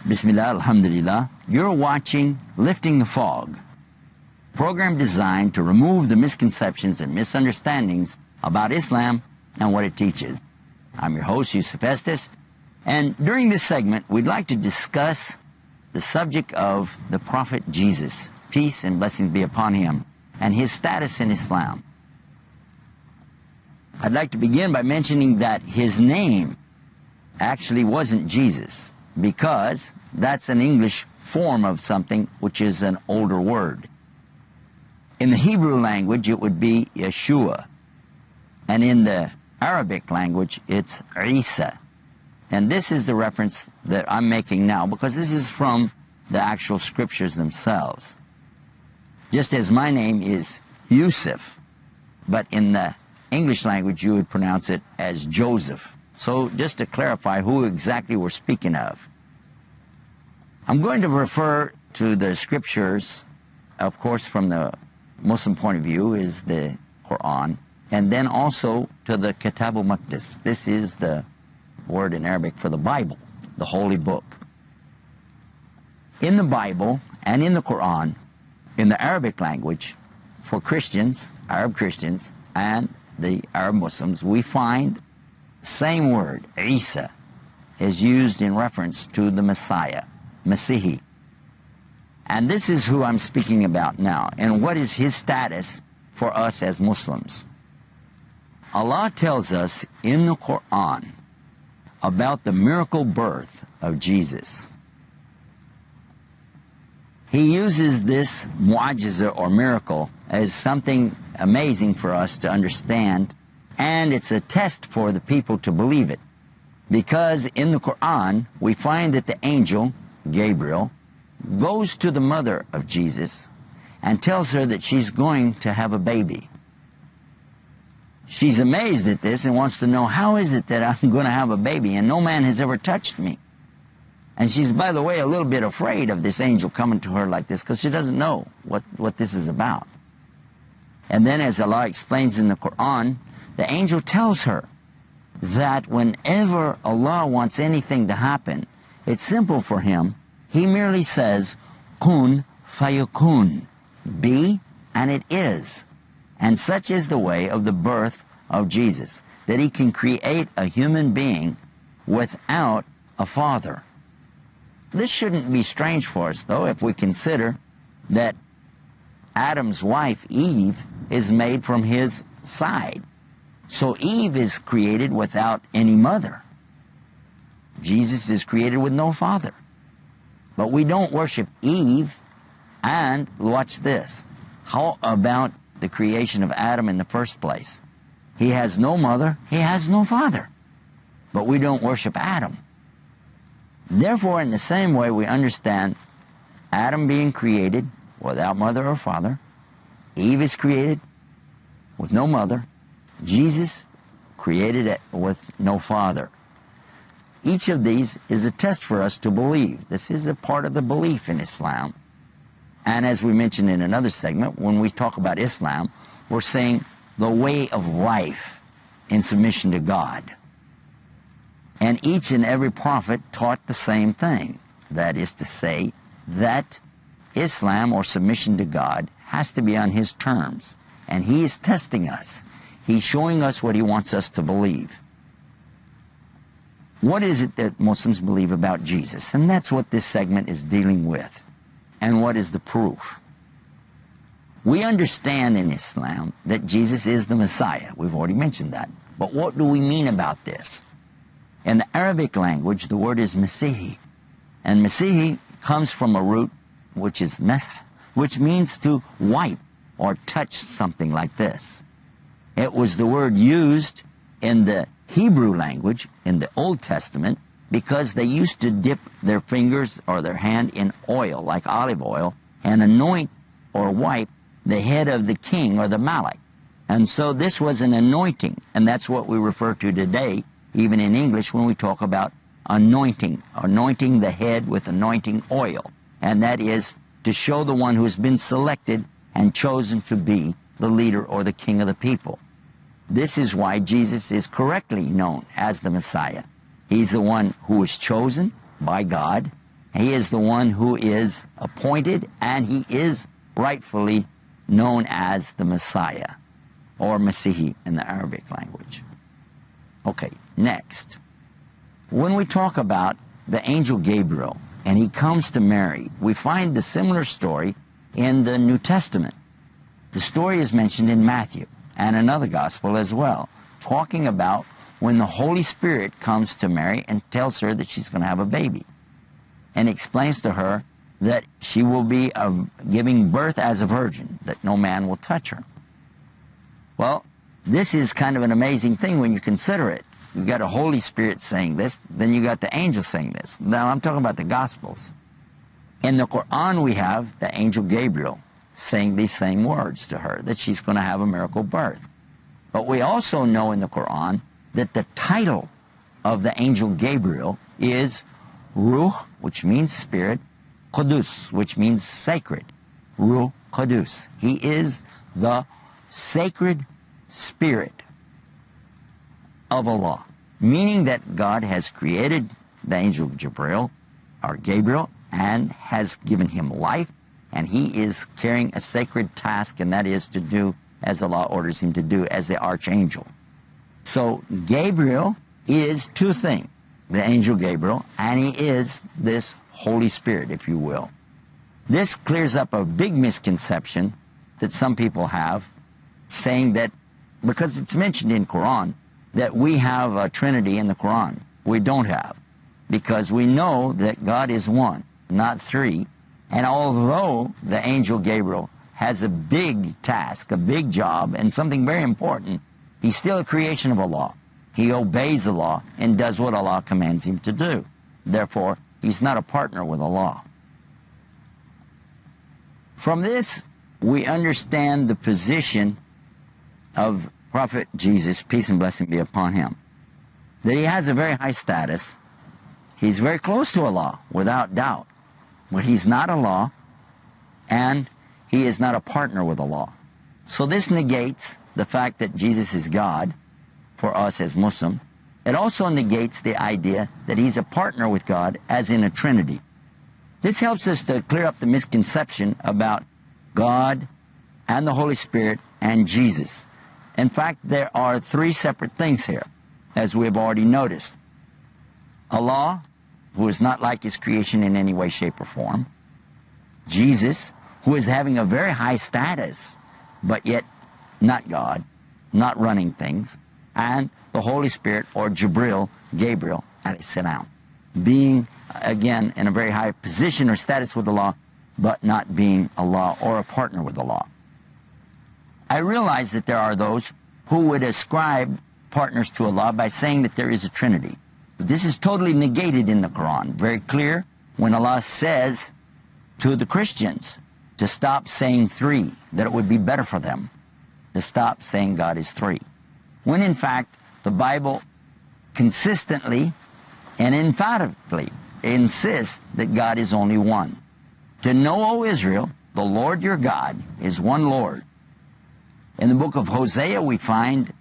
Bismillah, alhamdulillah. You're watching Lifting the Fog, a program designed to remove the misconceptions and misunderstandings about Islam and what it teaches. I'm your host, Yusuf Estes, and during this segment, we'd like to discuss the subject of the Prophet Jesus, peace and blessings be upon him, and his status in Islam. I'd like to begin by mentioning that his name actually wasn't Jesus, because that's an English form of something which is an older word. In the Hebrew language, it would be Yeshua, and in the Arabic language, it's Isa. And this is the reference that I'm making now, because this is from the actual scriptures themselves. Just as my name is Yusuf, but in the English language you would pronounce it as Joseph. So just to clarify who exactly we're speaking of. I'm going to refer to the scriptures, of course from the Muslim point of view is the Quran, and then also to the Kitab al-Maqdis. This is the word in Arabic for the Bible, the holy book. In the Bible and in the Quran, in the Arabic language, for Christians, Arab Christians, and the Arab Muslims, we find the same word, Isa, is used in reference to the Messiah, Masihi. And this is who I'm speaking about now, and what is his status for us as Muslims. Allah tells us in the Quran about the miracle birth of Jesus. He uses this mu'ajiza or miracle as something amazing for us to understand, and it's a test for the people to believe it. Because in the Quran, we find that the angel, Gabriel, goes to the mother of Jesus and tells her that she's going to have a baby. She's amazed at this and wants to know, how is it that I'm going to have a baby and no man has ever touched me? And she's, by the way, a little bit afraid of this angel coming to her like this because she doesn't know what this is about. And then as Allah explains in the Quran, the angel tells her that whenever Allah wants anything to happen, it's simple for him. He merely says, kun fayakun, be, and it is. And such is the way of the birth of Jesus, that he can create a human being without a father. This shouldn't be strange for us, though, if we consider that Adam's wife, Eve, is made from his side. So Eve is created without any mother. Jesus is created with no father. But we don't worship Eve, and watch this. How about the creation of Adam in the first place? He has no mother, he has no father. But we don't worship Adam. Therefore, in the same way, we understand Adam being created without mother or father, Eve is created with no mother, Jesus created with no father. Each of these is a test for us to believe. This is a part of the belief in Islam. And as we mentioned in another segment, when we talk about Islam, we're saying the way of life in submission to God. And each and every prophet taught the same thing. That is to say that Islam, or submission to God, has to be on his terms. And he is testing us. He's showing us what he wants us to believe. What is it that Muslims believe about Jesus? And that's what this segment is dealing with. And what is the proof? We understand in Islam that Jesus is the Messiah. We've already mentioned that. But what do we mean about this? In the Arabic language, the word is Masihi. And Masihi comes from a root which is Masah, which means to wipe or touch something like this. It was the word used in the Hebrew language in the Old Testament because they used to dip their fingers or their hand in oil, like olive oil, and anoint or wipe the head of the king or the Malik. And so this was an anointing, and that's what we refer to today, even in English, when we talk about anointing the head with anointing oil. And that is to show the one who has been selected and chosen to be the leader or the king of the people. This is why Jesus is correctly known as the Messiah. He's the one who was chosen by God, He is the one who is appointed, and he is rightfully known as the Messiah, or Masihi in the Arabic language. Okay, next. When we talk about the angel Gabriel, and he comes to Mary, we find the similar story in the New Testament. The story is mentioned in Matthew and another gospel as well, talking about when the Holy Spirit comes to Mary and tells her that she's going to have a baby, and explains to her that she will be giving birth as a virgin, that no man will touch her. Well, this is kind of an amazing thing when you consider it. You've got a Holy Spirit saying this, then you got the angel saying this. Now I'm talking about the Gospels. In the Quran we have the angel Gabriel saying these same words to her, that she's going to have a miracle birth. But we also know in the Quran that the title of the angel Gabriel is Ruh, which means spirit, Qudus, which means sacred. Ruh Qudus. He is the sacred spirit of Allah, meaning that God has created the angel Gabriel, or Gabriel, and has given him life, and he is carrying a sacred task, and that is to do as Allah orders him to do as the archangel. So Gabriel is two things, the angel Gabriel, and he is this Holy Spirit, if you will. This clears up a big misconception that some people have, saying that because it's mentioned in Quran that we have a Trinity in the Quran. We don't have, because we know that God is one, not three. And although the angel Gabriel has a big task, a big job, and something very important, he's still a creation of Allah. He obeys Allah and does what Allah commands him to do. Therefore, he's not a partner with Allah. From this, we understand the position of Prophet Jesus, peace and blessing be upon him, that he has a very high status. He's very close to Allah, without doubt. But he's not Allah, and he is not a partner with Allah. So this negates the fact that Jesus is God for us as Muslims. It also negates the idea that he's a partner with God, as in a Trinity. This helps us to clear up the misconception about God and the Holy Spirit and Jesus. In fact, there are three separate things here, as we've already noticed. Allah, who is not like his creation in any way, shape, or form. Jesus, who is having a very high status, but yet not God, not running things. And the Holy Spirit, or Gabriel, alayhi salam, being, again, in a very high position or status with Allah, but not being Allah or a partner with Allah. I realize that there are those who would ascribe partners to Allah by saying that there is a Trinity. But this is totally negated in the Quran. Very clear when Allah says to the Christians to stop saying three, that it would be better for them to stop saying God is three. When in fact, the Bible consistently and emphatically insists that God is only one. To know, O Israel, the Lord your God is one Lord. In the book of Hosea, we find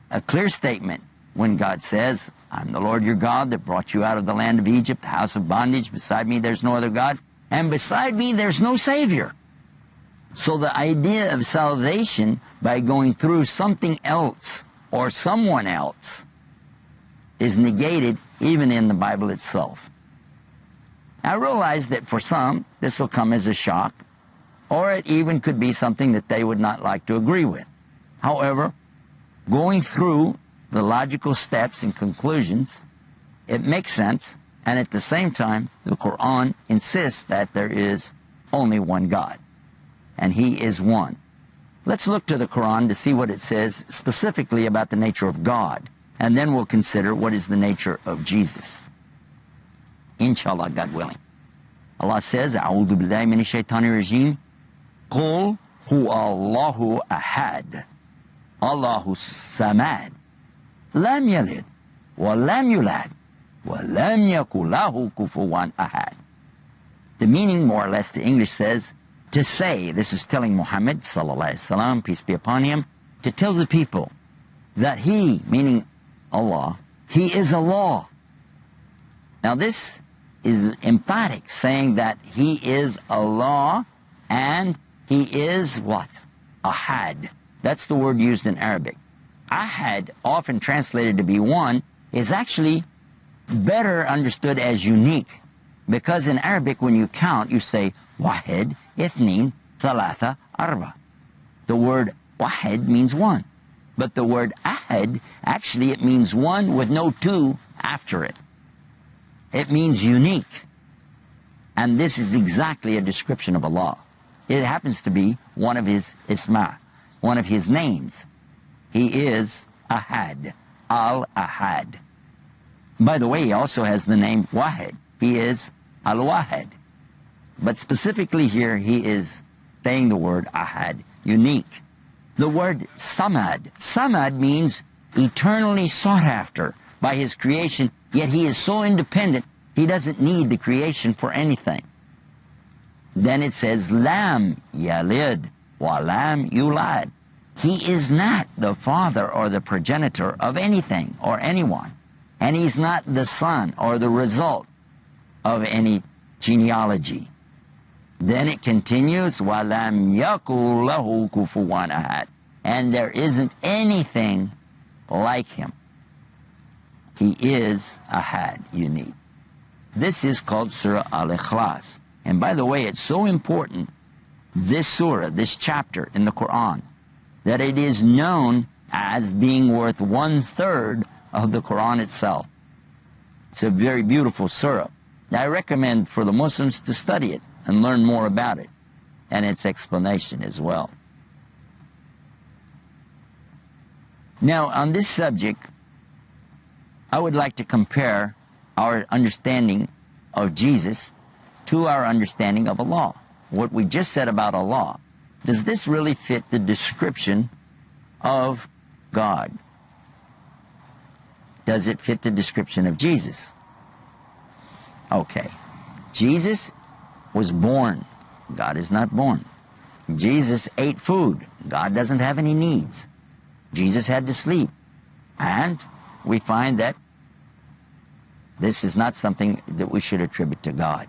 a clear statement when God says, I'm the Lord your God that brought you out of the land of Egypt, the house of bondage. Beside me there's no other God, and beside me there's no Savior. So the idea of salvation by going through something else or someone else is negated even in the Bible itself. I realize that for some, this will come as a shock, or it even could be something that they would not like to agree with. However, going through the logical steps and conclusions, it makes sense, and at the same time, the Quran insists that there is only one God, and he is one. Let's look to the Quran to see what it says specifically about the nature of God, and then we'll consider what is the nature of Jesus. Inshallah, God willing. Allah says, أعوذ بالله من الشيطان الرجيم قل هو الله أحد الله الصمد لم يلد ولم يولد ولم يكن له كفوا أحد. The meaning, more or less, the English says, to say, this is telling Muhammad, sallallahu alaihi wasallam, peace be upon him, to tell the people that he, meaning Allah, he is Allah. Now this is emphatic, saying that He is Allah and He is what? Ahad. That's the word used in Arabic. Ahad, often translated to be one, is actually better understood as unique, because in Arabic when you count you say wahid, ithnin, thalatha, arba. The word wahid means one, but the word ahad, actually it means one with no two after it. It means unique, and this is exactly a description of Allah. It happens to be one of His isma, one of His names. He is Ahad, Al-Ahad. By the way, He also has the name Wahid. He is Al-Wahid. But specifically here, He is saying the word Ahad, unique. The word Samad. Samad means eternally sought after by His creation, yet He is so independent, He doesn't need the creation for anything. Then it says, Lam Yalid wa Lam Yulad. He is not the father or the progenitor of anything or anyone. And He's not the son or the result of any genealogy. Then it continues, وَلَمْ يَكُنْ لَهُ كُفُوًا أَحَدٌ. And there isn't anything like Him. He is Ahad, unique. This is called Surah Al-Ikhlas. And by the way, it's so important, this surah, this chapter in the Quran, that it is known as being worth 1/3 of the Quran itself. It's a very beautiful surah. I recommend for the Muslims to study it and learn more about it and its explanation as well. Now, on this subject, I would like to compare our understanding of Jesus to our understanding of Allah. What we just said about Allah, does this really fit the description of God? Does it fit the description of Jesus? Okay. Jesus was born. God is not born. Jesus ate food. God doesn't have any needs. Jesus had to sleep. And we find that this is not something that we should attribute to God.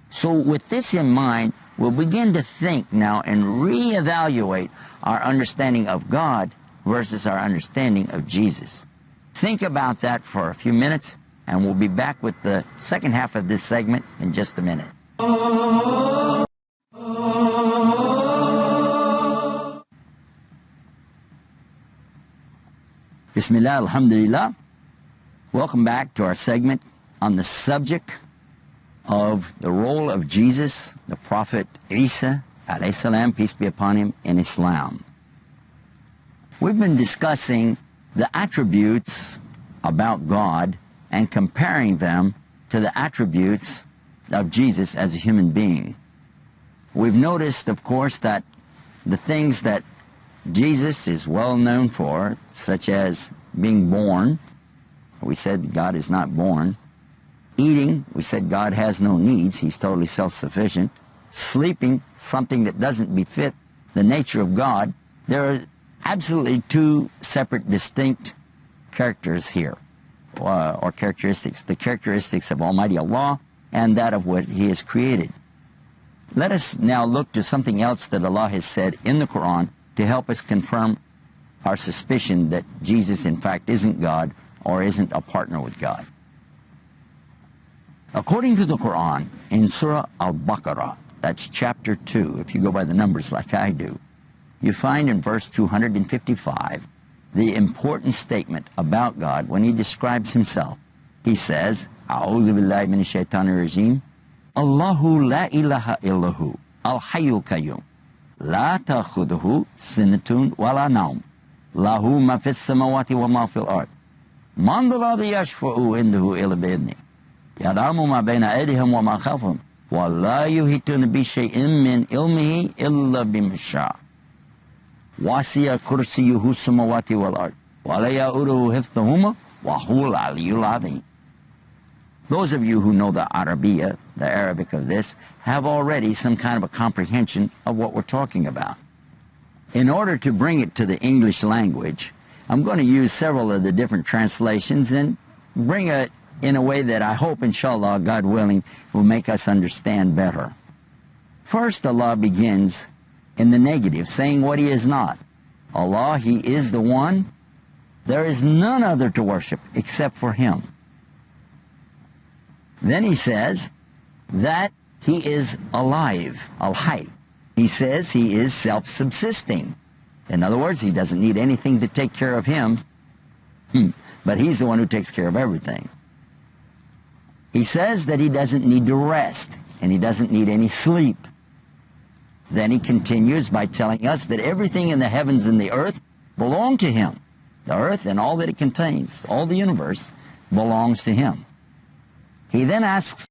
So with this in mind, we'll begin to think now and reevaluate our understanding of God versus our understanding of Jesus. Think about that for a few minutes, and we'll be back with the second half of this segment in just a minute. Bismillah, alhamdulillah. Welcome back to our segment on the subject of the role of Jesus, the Prophet Isa, alayhi salam, peace be upon him, in Islam. We've been discussing the attributes about God and comparing them to the attributes of Jesus as a human being. We've noticed, of course, that the things that Jesus is well known for, such as being born, we said God is not born. Eating, we said God has no needs, He's totally self-sufficient. Sleeping, something that doesn't befit the nature of God. There are absolutely two separate, distinct characters here, or characteristics. The characteristics of Almighty Allah and that of what He has created. Let us now look to something else that Allah has said in the Quran to help us confirm our suspicion that Jesus in fact isn't God or isn't a partner with God. According to the Quran, in Surah Al-Baqarah, that's chapter 2, if you go by the numbers like I do, you find in verse 255 the important statement about God when He describes Himself. He says, A'udhu billahi minash shaitanir rajim, Allahu la ilaha illahu, al-hayyul qayyum, la ta'khudhuhu sinatun wa la nawm, lahu ma fis samawati wa ma fil ard, man dhal ladhi yashfa'u indahu illa bi'idhnih. يَعْلَمُ مَا بَيْنَ أَيْدِيهِمْ وَمَا خَلْفَهُمْ وَلَا يُحِيطُونَ بِشَيْءٍ مِّنْ عِلْمِهِ إِلَّا بِمَا شَاءَ وَسِعَ كُرْسِيُّهُ السَّمَاوَاتِ وَالْأَرْضَ وَلَا يَئُودُهُ حِفْظُهُمَا وَهُوَ الْعَلِيُّ الْعَظِيمُ. Those of you who know the Arabiya, the Arabic of this, have already some kind of a comprehension of what we're talking about. In order to bring it to the English language, I'm going to use several of the different translations and bring a in a way that I hope, inshallah, God willing, will make us understand better. First, Allah begins in the negative, saying what He is not. Allah, He is the one. There is none other to worship except for Him. Then He says that He is alive, al-hayy. He says He is self-subsisting. In other words, He doesn't need anything to take care of Him, but He's the one who takes care of everything. He says that He doesn't need to rest, and He doesn't need any sleep. Then He continues by telling us that everything in the heavens and the earth belong to Him. The earth and all that it contains, all the universe, belongs to Him. He then asks